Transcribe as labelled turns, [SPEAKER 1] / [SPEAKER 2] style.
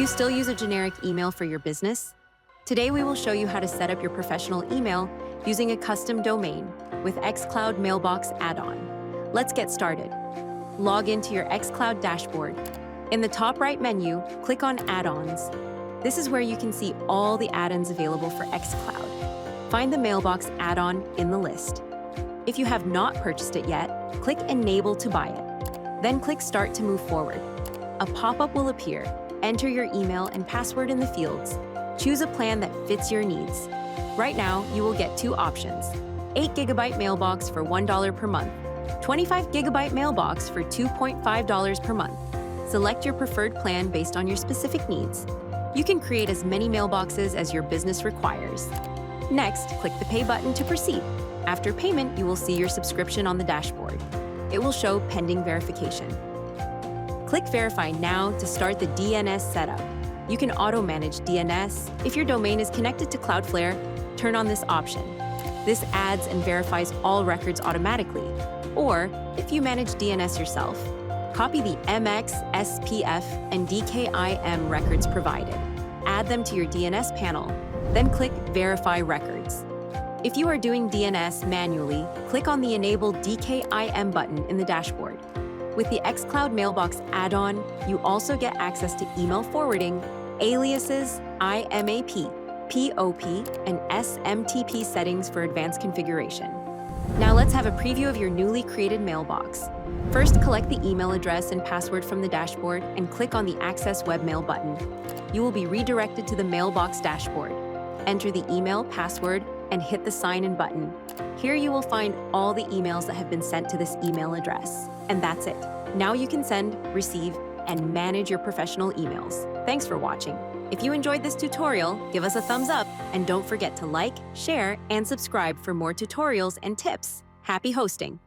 [SPEAKER 1] still use a generic email for your business? Today we will show you how to set up your professional email using a custom domain with xCloud Mailbox add-on. Let's get started. Log into your xCloud dashboard. In the top right menu, click on Add-ons. This is where you can see all the add-ons available for xCloud. Find the Mailbox add-on in the list. If you have not purchased it yet, click Enable to buy it. Then click Start to move forward. A pop-up will appear. Enter your email and password in the fields. Choose a plan that fits your needs. Right now, you will get two options: 8 GB mailbox for $1 per month, 25 GB mailbox for $2.5 per month. Select your preferred plan based on your specific needs. You can create as many mailboxes as your business requires. Next, click the Pay button to proceed. After payment, you will see your subscription on the dashboard. It will show pending verification. Click Verify now to start the DNS setup. You can auto-manage DNS. If your domain is connected to Cloudflare, turn on this option. This adds and verifies all records automatically. Or, if you manage DNS yourself, copy the MX, SPF, and DKIM records provided. Add them to your DNS panel, then click Verify Records. If you are doing DNS manually, click on the Enable DKIM button in the dashboard. With the xCloud Mailbox add-on, you also get access to email forwarding, aliases, IMAP, POP, and SMTP settings for advanced configuration. Now let's have a preview of your newly created mailbox. First, collect the email address and password from the dashboard and click on the Access Webmail button. You will be redirected to the Mailbox dashboard. Enter the email, password, and hit the Sign In button. Here you will find all the emails that have been sent to this email address. And that's it. Now you can send, receive, and manage your professional emails. Thanks for watching. If you enjoyed this tutorial, give us a thumbs up, and don't forget to like, share, and subscribe for more tutorials and tips. Happy hosting!